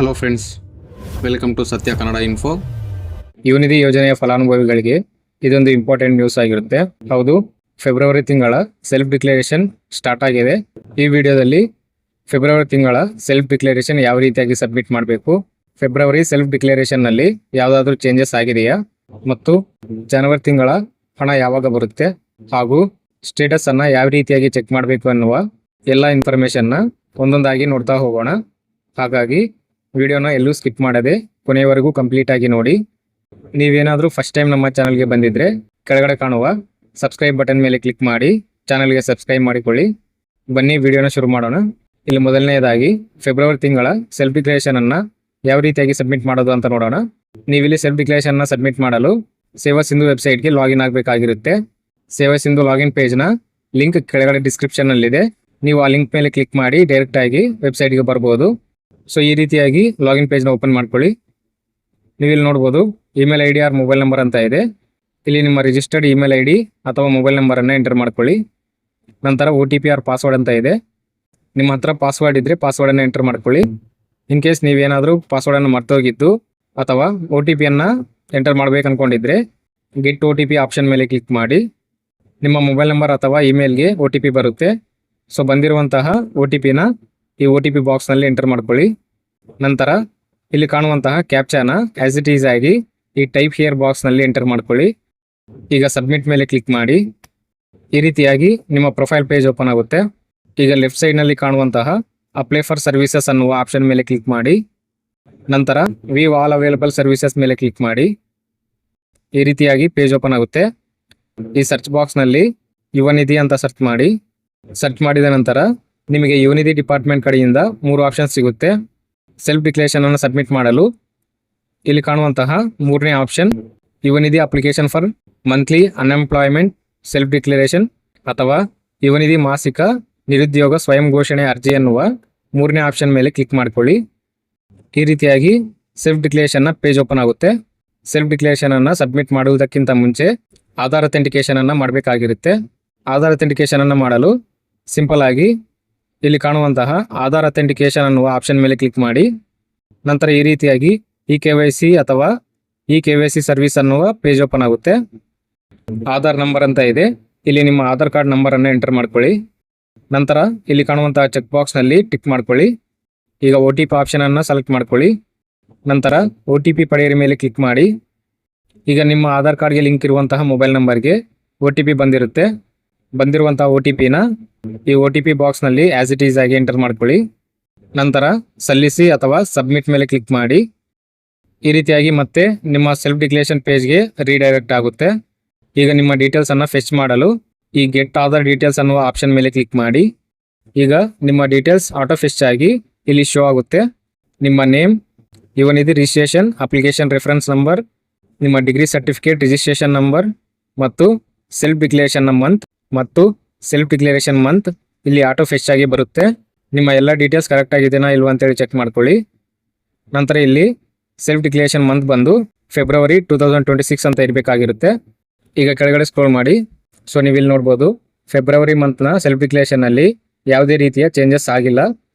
Hello friends, welcome to ಸತ್ಯ Kannada info. Yuvanidhi ಯೋಜನೆಯ ಫಲಾನುಭವಿಗಳಿಗೆ ಇದೊಂದು ಇಂಪಾರ್ಟೆಂಟ್ ನ್ಯೂಸ್ ಆಗಿರುತ್ತೆ. ಹೌದು, ಫೆಬ್ರವರಿ ತಿಂಗಳ ಸೆಲ್ಫ್ ಡಿಕ್ಲರೇಷನ್ ಸ್ಟಾರ್ಟ್ ಆಗಿದೆ. ಈ ವಿಡಿಯೋದಲ್ಲಿ ಫೆಬ್ರವರಿ ತಿಂಗಳ ಸೆಲ್ಫ್ ಡಿಕ್ಲರೇಷನ್ ಯಾವ ರೀತಿಯಾಗಿ ಸಬ್ಮಿಟ್ ಮಾಡಬೇಕು, ಫೆಬ್ರವರಿ ಸೆಲ್ಫ್ ಡಿಕ್ಲರೇಷನ್ ನಲ್ಲಿ ಯಾವುದಾದ್ರೂ ಚೇಂಜಸ್ ಆಗಿದೆಯಾ, ಮತ್ತು ಜನವರಿ ತಿಂಗಳ ಹಣ ಯಾವಾಗ ಬರುತ್ತೆ, ಹಾಗೂ ಸ್ಟೇಟಸ್ ಅನ್ನ ಯಾವ ರೀತಿಯಾಗಿ ಚೆಕ್ ಮಾಡಬೇಕು ಅನ್ನುವ ಎಲ್ಲ ಇನ್ಫಾರ್ಮೇಶನ್ ಒಂದೊಂದಾಗಿ ನೋಡ್ತಾ ಹೋಗೋಣ. ಹಾಗಾಗಿ ವಿಡಿಯೋನ ಎಲ್ಲೂ ಸ್ಕಿಪ್ ಮಾಡದೆ ಕೊನೆಯವರೆಗೂ ಕಂಪ್ಲೀಟ್ ಆಗಿ ನೋಡಿ. ನೀವೇನಾದರೂ ಫಸ್ಟ್ ಟೈಮ್ ನಮ್ಮ ಚಾನಲ್ಗೆ ಬಂದಿದ್ರೆ ಕೆಳಗಡೆ ಕಾಣುವ ಸಬ್ಸ್ಕ್ರೈಬ್ ಬಟನ್ ಮೇಲೆ ಕ್ಲಿಕ್ ಮಾಡಿ ಚಾನಲ್ಗೆ ಸಬ್ಸ್ಕ್ರೈಬ್ ಮಾಡಿಕೊಳ್ಳಿ. ಬನ್ನಿ ವಿಡಿಯೋನ ಶುರು ಮಾಡೋಣ. ಇಲ್ಲಿ ಮೊದಲನೆಯದಾಗಿ ಫೆಬ್ರವರಿ ತಿಂಗಳ ಸೆಲ್ಫ್ ಡಿಕ್ಲರೇಷನ್ ಅನ್ನ ಯಾವ ರೀತಿಯಾಗಿ ಸಬ್ಮಿಟ್ ಮಾಡೋದು ಅಂತ ನೋಡೋಣ. ನೀವಿಲ್ಲಿ ಸೆಲ್ಫ್ ಡಿಕ್ಲರೇಷನ್ ನ ಸಬ್ಮಿಟ್ ಮಾಡಲು ಸೇವಾ ಸಿಂಧು ವೆಬ್ಸೈಟ್ಗೆ ಲಾಗಿನ್ ಆಗಬೇಕಾಗಿರುತ್ತೆ. ಸೇವಾ ಸಿಂಧು ಲಾಗಿನ್ ಪೇಜ್ನ ಲಿಂಕ್ ಕೆಳಗಡೆ ಡಿಸ್ಕ್ರಿಪ್ಷನ್ ನಲ್ಲಿದೆ. ನೀವು ಆ ಲಿಂಕ್ ಮೇಲೆ ಕ್ಲಿಕ್ ಮಾಡಿ ಡೈರೆಕ್ಟ್ ಆಗಿ ವೆಬ್ಸೈಟ್ಗೆ ಬರ್ಬೋದು. ಸೊ ಈ ರೀತಿಯಾಗಿ ಲಾಗಿನ್ ಪೇಜ್ನ ಓಪನ್ ಮಾಡ್ಕೊಳ್ಳಿ. ನೀವು ಇಲ್ಲಿ ನೋಡ್ಬೋದು email I D or mobile number ಅಂತ ಇದೆ. ಇಲ್ಲಿ ನಿಮ್ಮ ರಿಜಿಸ್ಟರ್ಡ್ ಇಮೇಲ್ ಐ ಡಿ ಅಥವಾ ಮೊಬೈಲ್ ನಂಬರನ್ನು ಎಂಟರ್ ಮಾಡ್ಕೊಳ್ಳಿ. ನಂತರ OTP ಆರ್ ಪಾಸ್ವರ್ಡ್ ಅಂತ ಇದೆ. ನಿಮ್ಮ ಹತ್ರ ಪಾಸ್ವರ್ಡ್ ಇದ್ದರೆ ಪಾಸ್ವರ್ಡನ್ನು ಎಂಟರ್ ಮಾಡ್ಕೊಳ್ಳಿ. ಇನ್ ಕೇಸ್ ನೀವೇನಾದರೂ ಪಾಸ್ವರ್ಡನ್ನು ಮರ್ತೋಗಿದ್ದು ಅಥವಾ OTPಯನ್ನು ಎಂಟರ್ ಮಾಡ್ಬೇಕು ಅಂದ್ಕೊಂಡಿದ್ರೆ ಗೆಟ್ OTP ಆಪ್ಷನ್ ಮೇಲೆ ಕ್ಲಿಕ್ ಮಾಡಿ. ನಿಮ್ಮ ಮೊಬೈಲ್ ನಂಬರ್ ಅಥವಾ ಇಮೇಲ್ಗೆ OTP ಬರುತ್ತೆ. ಸೊ ಬಂದಿರುವಂತಹ OTPನ ಈ OTP ಬಾಕ್ಸ್ನಲ್ಲಿ ಎಂಟರ್ ಮಾಡ್ಕೊಳ್ಳಿ. ನಂತರ ಇಲ್ಲಿ ಕಾಣುವಂತಹ ಕ್ಯಾಪ್ಚಾನ ಆಸ್ ಇಟ್ ಈಸ್ ಆಗಿ ಈ ಟೈಪ್ ಹಿಯರ್ ಬಾಕ್ಸ್ನಲ್ಲಿ ಎಂಟರ್ ಮಾಡ್ಕೊಳ್ಳಿ. ಈಗ ಸಬ್ಮಿಟ್ ಮೇಲೆ ಕ್ಲಿಕ್ ಮಾಡಿ. ಈ ರೀತಿಯಾಗಿ ನಿಮ್ಮ ಪ್ರೊಫೈಲ್ ಪೇಜ್ ಓಪನ್ ಆಗುತ್ತೆ. ಈಗ ಲೆಫ್ಟ್ ಸೈಡ್ನಲ್ಲಿ ಕಾಣುವಂತಹ ಅಪ್ಲೈ ಫಾರ್ ಸರ್ವಿಸಸ್ ಅನ್ನುವ ಆಪ್ಷನ್ ಮೇಲೆ ಕ್ಲಿಕ್ ಮಾಡಿ. ನಂತರ ವ್ಯೂ ಆಲ್ ಅವೈಲಬಲ್ ಸರ್ವಿಸಸ್ ಮೇಲೆ ಕ್ಲಿಕ್ ಮಾಡಿ. ಈ ರೀತಿಯಾಗಿ ಪೇಜ್ ಓಪನ್ ಆಗುತ್ತೆ. ಈ ಸರ್ಚ್ ಬಾಕ್ಸ್ನಲ್ಲಿ ಯುವನಿಧಿ ಅಂತ ಸರ್ಚ್ ಮಾಡಿ. ಸರ್ಚ್ ಮಾಡಿದ ನಂತರ ನಿಮಗೆ ಯುವನಿಧಿ ಡಿಪಾರ್ಟ್ಮೆಂಟ್ ಕಡೆಯಿಂದ 3 ಆಪ್ಷನ್ ಸಿಗುತ್ತೆ. ಸೆಲ್ಫ್ ಡಿಕ್ಲರೇಷನ್ ಅನ್ನು ಸಬ್ಮಿಟ್ ಮಾಡಲು ಇಲ್ಲಿ ಕಾಣುವಂತಹ 3ನೇ option Yuvanidhi application for monthly unemployment self declaration ಅಥವಾ ಯುವನಿಧಿ ಮಾಸಿಕ ನಿರುದ್ಯೋಗ ಸ್ವಯಂ ಘೋಷಣೆ ಅರ್ಜಿ ಎನ್ನುವ 3ನೇ ಆಪ್ಷನ್ ಮೇಲೆ ಕ್ಲಿಕ್ ಮಾಡಿಕೊಳ್ಳಿ. ಈ ರೀತಿಯಾಗಿ ಸೆಲ್ಫ್ ಡಿಕ್ಲರೇಷನ್ನ ಪೇಜ್ ಓಪನ್ ಆಗುತ್ತೆ. ಸೆಲ್ಫ್ ಡಿಕ್ಲರೇಷನ್ ಅನ್ನು ಸಬ್ಮಿಟ್ ಮಾಡುವುದಕ್ಕಿಂತ ಮುಂಚೆ ಆಧಾರ್ ಅಥೆಂಟಿಕೇಶನ್ ಅನ್ನು ಮಾಡಬೇಕಾಗಿರುತ್ತೆ. ಆಧಾರ್ ಅಥೆಂಟಿಕೇಶನ್ ಅನ್ನು ಮಾಡಲು ಸಿಂಪಲ್ ಆಗಿ ಇಲ್ಲಿ ಕಾಣುವಂತಹ ಆಧಾರ್ ಅಥೆಂಟಿಕೇಶನ್ ಅನ್ನುವ ಆಪ್ಷನ್ ಮೇಲೆ ಕ್ಲಿಕ್ ಮಾಡಿ. ನಂತರ ಈ ರೀತಿಯಾಗಿ KYC ಅಥವಾ KYC ಸರ್ವಿಸ್ ಅನ್ನುವ ಪೇಜ್ ಓಪನ್ ಆಗುತ್ತೆ. ಆಧಾರ್ ನಂಬರ್ ಅಂತ ಇದೆ. ಇಲ್ಲಿ ನಿಮ್ಮ ಆಧಾರ್ ಕಾರ್ಡ್ ನಂಬರ್ ಅನ್ನು ಎಂಟರ್ ಮಾಡ್ಕೊಳ್ಳಿ. ನಂತರ ಇಲ್ಲಿ ಕಾಣುವಂತಹ ಚೆಕ್ ಬಾಕ್ಸ್ ನಲ್ಲಿ ಟಿಕ್ ಮಾಡ್ಕೊಳ್ಳಿ. ಈಗ OTP ಆಪ್ಷನ್ ಅನ್ನು ಸೆಲೆಕ್ಟ್ ಮಾಡ್ಕೊಳ್ಳಿ. ನಂತರ OTP ಪಡೆಯಿರಿ ಮೇಲೆ ಕ್ಲಿಕ್ ಮಾಡಿ. ಈಗ ನಿಮ್ಮ ಆಧಾರ್ ಕಾರ್ಡ್ಗೆ ಲಿಂಕ್ ಇರುವಂತಹ ಮೊಬೈಲ್ ನಂಬರ್ಗೆ OTP ಬಂದಿರುತ್ತೆ. ಬಂದಿರುವಂತಹ OTPನ ಈ OTP ಬಾಕ್ಸ್ನಲ್ಲಿ ಆಸ್ ಇಟ್ ಈಸ್ ಆಗಿ ಎಂಟರ್ ಮಾಡ್ಕೊಳ್ಳಿ. ನಂತರ ಸಲ್ಲಿಸಿ ಅಥವಾ ಸಬ್ಮಿಟ್ ಮೇಲೆ ಕ್ಲಿಕ್ ಮಾಡಿ. ಈ ರೀತಿಯಾಗಿ ಮತ್ತೆ ನಿಮ್ಮ ಸೆಲ್ಫ್ ಡಿಕ್ಲರೇಷನ್ ಪೇಜ್ಗೆ ರೀಡೈರೆಕ್ಟ್ ಆಗುತ್ತೆ. ಈಗ ನಿಮ್ಮ ಡೀಟೇಲ್ಸ್ ಅನ್ನು ಫೆಚ್ ಮಾಡಲು ಈ ಗೆಟ್ ಆಧಾರ್ ಡೀಟೇಲ್ಸ್ ಅನ್ನುವ ಆಪ್ಷನ್ ಮೇಲೆ ಕ್ಲಿಕ್ ಮಾಡಿ. ಈಗ ನಿಮ್ಮ ಡೀಟೇಲ್ಸ್ ಆಟೋ ಫೆಚ್ ಆಗಿ ಇಲ್ಲಿ ಶೋ ಆಗುತ್ತೆ. ನಿಮ್ಮ name, Yuvanidhi registration application reference number, ನಿಮ್ಮ ಡಿಗ್ರಿ ಸರ್ಟಿಫಿಕೇಟ್ ರಿಜಿಸ್ಟ್ರೇಷನ್ ನಂಬರ್ ಮತ್ತು ಸೆಲ್ಫ್ ಡಿಕ್ಲರೇಷನ್ ಮಂತ್ ಮತ್ತು ಸೆಲ್ಫ್ ಡಿಕ್ಲರೇಷನ್ ಮಂತ್ ಇಲ್ಲಿ ಆಟೋ ಫೆಚ್ ಆಗಿ ಬರುತ್ತೆ. ನಿಮ್ಮ ಎಲ್ಲ ಡೀಟೇಲ್ಸ್ ಕರೆಕ್ಟ್ ಆಗಿದೆನಾ ಇಲ್ವಾ ಅಂತೇಳಿ ಚೆಕ್ ಮಾಡ್ಕೊಳ್ಳಿ. ನಂತರ ಇಲ್ಲಿ ಸೆಲ್ಫ್ ಡಿಕ್ಲರೇಷನ್ ಮಂತ್ ಬಂದು ಫೆಬ್ರವರಿ 2026 ಅಂತ ಇರಬೇಕಾಗಿರುತ್ತೆ. ಈಗ ಕೆಳಗಡೆ ಸ್ಕ್ರೋಲ್ ಮಾಡಿ. ಸೊ ನೀವು ಇಲ್ಲಿ ನೋಡ್ಬೋದು ಫೆಬ್ರವರಿ ಮಂತ್ನ ಸೆಲ್ಫ್ ಡಿಕ್ಲರೇಷನ್ನಲ್ಲಿ ಯಾವುದೇ ರೀತಿಯ ಚೇಂಜಸ್ ಆಗಿಲ್ಲ.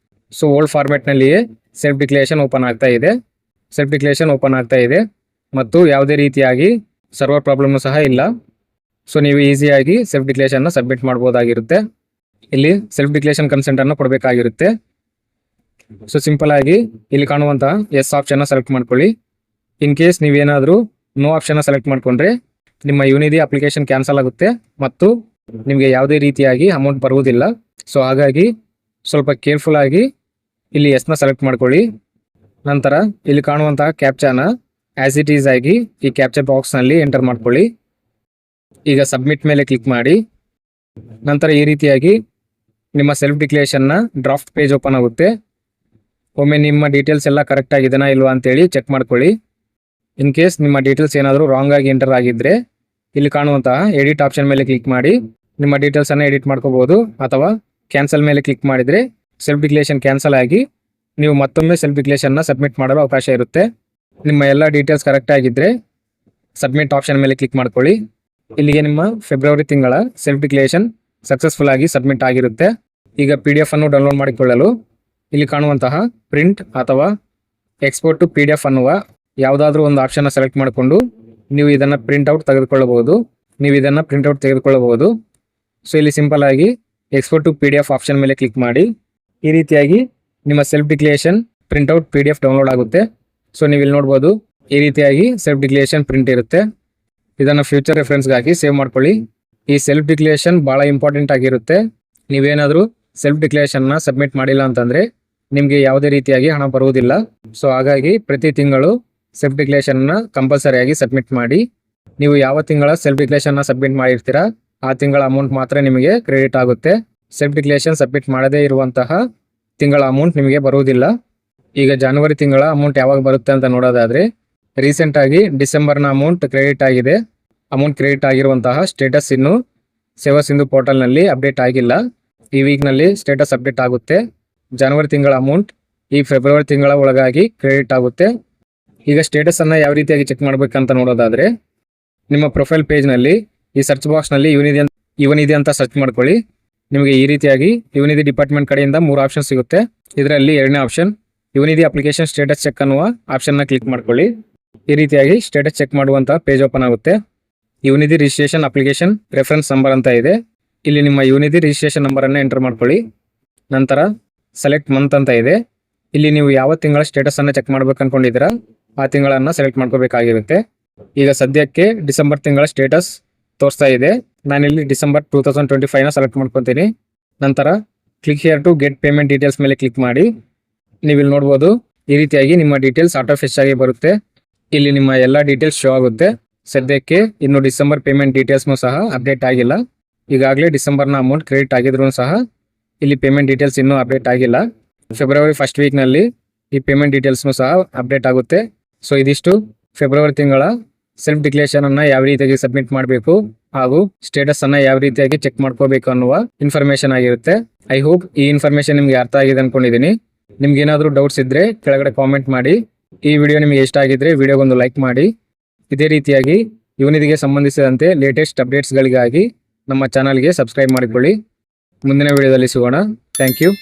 ಸೊ ಓಲ್ಡ್ ಫಾರ್ಮ್ಯಾಟ್ನಲ್ಲಿಯೇ ಸೆಲ್ಫ್ ಡಿಕ್ಲರೇಷನ್ ಓಪನ್ ಆಗ್ತಾ ಇದೆ ಮತ್ತು ಯಾವುದೇ ರೀತಿಯಾಗಿ ಸರ್ವರ್ ಪ್ರಾಬ್ಲಮ್ ಸಹ ಇಲ್ಲ. ಸೊ ನೀವು ಈಸಿಯಾಗಿ ಸೆಲ್ಫ್ ಡಿಕ್ಲರೇಷನ್ನ ಸಬ್ಮಿಟ್ ಮಾಡ್ಬೋದಾಗಿರುತ್ತೆ. ಇಲ್ಲಿ ಸೆಲ್ಫ್ ಡಿಕ್ಲರೇಷನ್ ಕನ್ಸೆಂಟ್ ಅನ್ನು ಕೊಡಬೇಕಾಗಿರುತ್ತೆ. ಸೊ ಸಿಂಪಲ್ ಆಗಿ ಇಲ್ಲಿ ಕಾಣುವಂತಹ ಎಸ್ ಆಪ್ಷನ್ನ ಸೆಲೆಕ್ಟ್ ಮಾಡ್ಕೊಳ್ಳಿ. ಇನ್ ಕೇಸ್ ನೀವೇನಾದರೂ ನೋ ಆಪ್ಷನ್ನ ಸೆಲೆಕ್ಟ್ ಮಾಡ್ಕೊಂಡ್ರೆ ನಿಮ್ಮ ಯುವನಿಧಿ ಅಪ್ಲಿಕೇಶನ್ ಕ್ಯಾನ್ಸಲ್ ಆಗುತ್ತೆ ಮತ್ತು ನಿಮಗೆ ಯಾವುದೇ ರೀತಿಯಾಗಿ ಅಮೌಂಟ್ ಬರುವುದಿಲ್ಲ. ಸೊ ಹಾಗಾಗಿ ಸ್ವಲ್ಪ ಕೇರ್ಫುಲ್ ಆಗಿ ಇಲ್ಲಿ ಎಸ್ನ ಸೆಲೆಕ್ಟ್ ಮಾಡ್ಕೊಳ್ಳಿ. ನಂತರ ಇಲ್ಲಿ ಕಾಣುವಂತಹ ಕ್ಯಾಪ್ಚಾನ ಆಸ್ ಇಟ್ ಈಸ್ ಆಗಿ ಈ ಕ್ಯಾಪ್ಚಾ ಬಾಕ್ಸ್ನಲ್ಲಿ ಎಂಟರ್ ಮಾಡ್ಕೊಳ್ಳಿ. ಈಗ ಸಬ್ಮಿಟ್ ಮೇಲೆ ಕ್ಲಿಕ್ ಮಾಡಿ. ನಂತರ ಈ ರೀತಿಯಾಗಿ ನಿಮ್ಮ ಸೆಲ್ಫ್ ಡಿಕ್ಲರೇಷನ್ನ ಡ್ರಾಫ್ಟ್ ಪೇಜ್ ಓಪನ್ ಆಗುತ್ತೆ. ಒಮ್ಮೆ ನಿಮ್ಮ ಡೀಟೇಲ್ಸ್ ಎಲ್ಲ ಕರೆಕ್ಟ್ ಆಗಿದೆನಾ ಇಲ್ವಾ ಅಂತೇಳಿ ಚೆಕ್ ಮಾಡ್ಕೊಳ್ಳಿ. ಇನ್ ಕೇಸ್ ನಿಮ್ಮ ಡೀಟೇಲ್ಸ್ ಏನಾದರೂ ರಾಂಗ್ ಆಗಿ ಎಂಟರ್ ಆಗಿದ್ದರೆ ಇಲ್ಲಿ ಕಾಣುವಂತಹ ಎಡಿಟ್ ಆಪ್ಷನ್ ಮೇಲೆ ಕ್ಲಿಕ್ ಮಾಡಿ ನಿಮ್ಮ ಡೀಟೇಲ್ಸನ್ನು ಎಡಿಟ್ ಮಾಡ್ಕೋಬಹುದು. ಅಥವಾ ಕ್ಯಾನ್ಸಲ್ ಮೇಲೆ ಕ್ಲಿಕ್ ಮಾಡಿದರೆ ಸೆಲ್ಫ್ ಡಿಕ್ಲರೇಷನ್ ಕ್ಯಾನ್ಸಲ್ ಆಗಿ ನೀವು ಮತ್ತೊಮ್ಮೆ ಸೆಲ್ಫ್ ಡಿಕ್ಲರೇಷನ್ನ ಸಬ್ಮಿಟ್ ಮಾಡಲು ಅವಕಾಶ ಇರುತ್ತೆ. ನಿಮ್ಮ ಎಲ್ಲ ಡೀಟೇಲ್ಸ್ ಕರೆಕ್ಟ್ ಆಗಿದ್ದರೆ ಸಬ್ಮಿಟ್ ಆಪ್ಷನ್ ಮೇಲೆ ಕ್ಲಿಕ್ ಮಾಡ್ಕೊಳ್ಳಿ. ಇಲ್ಲಿಗೆ ನಿಮ್ಮ ಫೆಬ್ರವರಿ ತಿಂಗಳ ಸೆಲ್ಫ್ ಡಿಕ್ಲರೇಷನ್ ಸಕ್ಸಸ್ಫುಲ್ ಆಗಿ ಸಬ್ಮಿಟ್ ಆಗಿರುತ್ತೆ. ಈಗ PDF ಅನ್ನು ಡೌನ್ಲೋಡ್ ಮಾಡಿಕೊಳ್ಳಲು ಇಲ್ಲಿ ಕಾಣುವಂತಹ ಪ್ರಿಂಟ್ ಅಥವಾ ಎಕ್ಸ್ಪೋರ್ಟ್ ಟು PDF ಅನ್ನುವ ಯಾವುದಾದ್ರೂ ಒಂದು ಆಪ್ಷನ್ ಸೆಲೆಕ್ಟ್ ಮಾಡಿಕೊಂಡು ನೀವು ಇದನ್ನು ಪ್ರಿಂಟ್ಔಟ್ ತೆಗೆದುಕೊಳ್ಳಬಹುದು. ಸೊ ಇಲ್ಲಿ ಸಿಂಪಲ್ ಆಗಿ ಎಕ್ಸ್ಪೋರ್ಟ್ ಟು PDF ಆಪ್ಷನ್ ಮೇಲೆ ಕ್ಲಿಕ್ ಮಾಡಿ ಈ ರೀತಿಯಾಗಿ ನಿಮ್ಮ self declaration printout PDF download ಆಗುತ್ತೆ. ಸೊ ನೀವು ಇಲ್ಲಿ ನೋಡ್ಬೋದು ಈ ರೀತಿಯಾಗಿ ಸೆಲ್ಫ್ ಡಿಕ್ಲರೇಷನ್ ಪ್ರಿಂಟ್ ಇರುತ್ತೆ. ಇದನ್ನು ಫ್ಯೂಚರ್ ರೆಫರೆನ್ಸ್ಗಾಗಿ ಸೇವ್ ಮಾಡ್ಕೊಳ್ಳಿ. ಈ ಸೆಲ್ಫ್ ಡಿಕ್ಲರೇಷನ್ ಭಾಳ ಇಂಪಾರ್ಟೆಂಟ್ ಆಗಿರುತ್ತೆ. ನೀವೇನಾದರೂ ಸೆಲ್ಫ್ ಡಿಕ್ಲರೇಷನ್ನ ಸಬ್ಮಿಟ್ ಮಾಡಿಲ್ಲ ಅಂತಂದರೆ ನಿಮಗೆ ಯಾವುದೇ ರೀತಿಯಾಗಿ ಹಣ ಬರುವುದಿಲ್ಲ. ಸೊ ಹಾಗಾಗಿ ಪ್ರತಿ ತಿಂಗಳು ಸೆಲ್ಫ್ ಡಿಕ್ಲರೇಷನ್ನ ಕಂಪಲ್ಸರಿಯಾಗಿ ಸಬ್ಮಿಟ್ ಮಾಡಿ. ನೀವು ಯಾವ ತಿಂಗಳ ಸೆಲ್ಫ್ ಡಿಕ್ಲರೇಷನ್ನ ಸಬ್ಮಿಟ್ ಮಾಡಿರ್ತೀರಾ ಆ ತಿಂಗಳ ಅಮೌಂಟ್ ಮಾತ್ರ ನಿಮಗೆ ಕ್ರೆಡಿಟ್ ಆಗುತ್ತೆ. ಸೆಲ್ಫ್ ಡಿಕ್ಲರೇಷನ್ ಸಬ್ಮಿಟ್ ಮಾಡದೇ ಇರುವಂತಹ ತಿಂಗಳ ಅಮೌಂಟ್ ನಿಮಗೆ ಬರುವುದಿಲ್ಲ. ಈಗ ಜನವರಿ ತಿಂಗಳ ಅಮೌಂಟ್ ಯಾವಾಗ ಬರುತ್ತೆ ಅಂತ ನೋಡೋದಾದರೆ ರೀಸೆಂಟಾಗಿ ಡಿಸೆಂಬರ್ನ ಅಮೌಂಟ್ ಕ್ರೆಡಿಟ್ ಆಗಿದೆ. ಅಮೌಂಟ್ ಕ್ರೆಡಿಟ್ ಆಗಿರುವಂತಹ ಸ್ಟೇಟಸ್ ಇನ್ನು ಸೇವಾ ಸಿಂಧು ಪೋರ್ಟಲ್ನಲ್ಲಿ ಅಪ್ಡೇಟ್ ಆಗಿಲ್ಲ. ಈ ವೀಕ್ನಲ್ಲಿ ಸ್ಟೇಟಸ್ ಅಪ್ಡೇಟ್ ಆಗುತ್ತೆ. ಜನವರಿ ತಿಂಗಳ ಅಮೌಂಟ್ ಈ ಫೆಬ್ರವರಿ ತಿಂಗಳ ಒಳಗಾಗಿ ಕ್ರೆಡಿಟ್ ಆಗುತ್ತೆ. ಈಗ ಸ್ಟೇಟಸನ್ನು ಯಾವ ರೀತಿಯಾಗಿ ಚೆಕ್ ಮಾಡಬೇಕಂತ ನೋಡೋದಾದರೆ ನಿಮ್ಮ ಪ್ರೊಫೈಲ್ ಪೇಜ್ನಲ್ಲಿ ಈ ಸರ್ಚ್ ಬಾಕ್ಸ್ನಲ್ಲಿ ಇವನಿದೆ ಅಂತ ಸರ್ಚ್ ಮಾಡ್ಕೊಳ್ಳಿ. ನಿಮಗೆ ಈ ರೀತಿಯಾಗಿ ಯುವನಿಧಿ ಡಿಪಾರ್ಟ್ಮೆಂಟ್ ಕಡೆಯಿಂದ 3 ಆಪ್ಷನ್ ಸಿಗುತ್ತೆ. ಇದರಲ್ಲಿ 2ನೇ option Yuvanidhi application status check ಅನ್ನುವ ಆಪ್ಷನ್ನ ಕ್ಲಿಕ್ ಮಾಡ್ಕೊಳ್ಳಿ. ಈ ರೀತಿಯಾಗಿ ಸ್ಟೇಟಸ್ ಚೆಕ್ ಮಾಡುವಂಥ ಪೇಜ್ ಓಪನ್ ಆಗುತ್ತೆ. Yuvanidhi registration application reference number ಅಂತ ಇದೆ. ಇಲ್ಲಿ ನಿಮ್ಮ ಯುವನಿಧಿ ರಿಜಿಸ್ಟ್ರೇಷನ್ ನಂಬರನ್ನು ಎಂಟರ್ ಮಾಡ್ಕೊಳ್ಳಿ. ನಂತರ ಸೆಲೆಕ್ಟ್ ಮಂತ್ ಅಂತ ಇದೆ. ಇಲ್ಲಿ ನೀವು ಯಾವ ತಿಂಗಳ ಸ್ಟೇಟಸನ್ನು ಚೆಕ್ ಮಾಡ್ಬೇಕು ಅನ್ಕೊಂಡಿದ್ದೀರಾ ಆ ತಿಂಗಳನ್ನು ಸೆಲೆಕ್ಟ್ ಮಾಡ್ಕೋಬೇಕಾಗಿರುತ್ತೆ. ಈಗ ಸದ್ಯಕ್ಕೆ ಡಿಸೆಂಬರ್ ತಿಂಗಳ ಸ್ಟೇಟಸ್ ತೋರಿಸ್ತಾ ಇದೆ. ನಾನಿಲ್ಲಿ ಡಿಸೆಂಬರ್ 2025ನ ಸೆಲೆಕ್ಟ್ ಮಾಡ್ಕೊತೀನಿ. ನಂತರ click here to get payment details ಮೇಲೆ ಕ್ಲಿಕ್ ಮಾಡಿ. ನೀವು ಇಲ್ಲಿ ನೋಡ್ಬೋದು ಈ ರೀತಿಯಾಗಿ ನಿಮ್ಮ ಡೀಟೇಲ್ಸ್ ಆಟೋ ಫಿಶ್ ಆಗಿ ಬರುತ್ತೆ. ಇಲ್ಲಿ ನಿಮ್ಮ ಎಲ್ಲ ಡೀಟೇಲ್ಸ್ ಶೋ ಆಗುತ್ತೆ. ಸದ್ಯಕ್ಕೆ ಇನ್ನು ಡಿಸೆಂಬರ್ ಪೇಮೆಂಟ್ ಡೀಟೇಲ್ಸ್ನೂ ಸಹ ಅಪ್ಡೇಟ್ ಆಗಿಲ್ಲ. ಈಗಾಗಲೇ ಡಿಸೆಂಬರ್ನ ಅಮೌಂಟ್ ಕ್ರೆಡಿಟ್ ಆಗಿದ್ರು ಸಹ ಇಲ್ಲಿ ಪೇಮೆಂಟ್ ಡೀಟೇಲ್ಸ್ ಇನ್ನೂ ಅಪ್ಡೇಟ್ ಆಗಿಲ್ಲ. ಫೆಬ್ರವರಿ ಫಸ್ಟ್ ವೀಕ್ನಲ್ಲಿ ಈ ಪೇಮೆಂಟ್ ಡೀಟೇಲ್ಸ್ನೂ ಸಹ ಅಪ್ಡೇಟ್ ಆಗುತ್ತೆ. ಸೊ ಇದಿಷ್ಟು ಫೆಬ್ರವರಿ ತಿಂಗಳ ಸೆಲ್ಫ್ ಡಿಕ್ಲರೇಷನ್ ಯಾವ ರೀತಿಯಾಗಿ ಸಬ್ಮಿಟ್ ಮಾಡಬೇಕು ಹಾಗೂ ಸ್ಟೇಟಸ್ ಅನ್ನ ಯಾವ ರೀತಿಯಾಗಿ ಚೆಕ್ ಮಾಡ್ಕೋಬೇಕು ಅನ್ನುವ ಇನ್ಫಾರ್ಮೇಶನ್ ಆಗಿರುತ್ತೆ. ಐ ಹೋಪ್ ಈ ಇನ್ಫಾರ್ಮೇಶನ್ ನಿಮ್ಗೆ ಅರ್ಥ ಆಗಿದೆ ಅನ್ಕೊಂಡಿದ್ದೀನಿ. ನಿಮ್ಗೆ ಏನಾದರೂ ಡೌಟ್ಸ್ ಇದ್ರೆ ಕೆಳಗಡೆ ಕಾಮೆಂಟ್ ಮಾಡಿ. ಈ ವಿಡಿಯೋ ನಿಮಗೆ ಇಷ್ಟ ಆಗಿದ್ರೆ ವಿಡಿಯೋಗೊಂದು ಲೈಕ್ ಮಾಡಿ. ಇದೇ ರೀತಿಯಾಗಿ ಯುವನಿಧಿಗೆ ಸಂಬಂಧಿಸಿದಂತೆ ಲೇಟೆಸ್ಟ್ ಅಪ್ಡೇಟ್ಸ್ಗಳಿಗಾಗಿ ನಮ್ಮ ಚಾನಲ್ಗೆ ಸಬ್ಸ್ಕ್ರೈಬ್ ಮಾಡಿಕೊಳ್ಳಿ. ಮುಂದಿನ ವಿಡಿಯೋದಲ್ಲಿ ಸಿಗೋಣ. Thank you.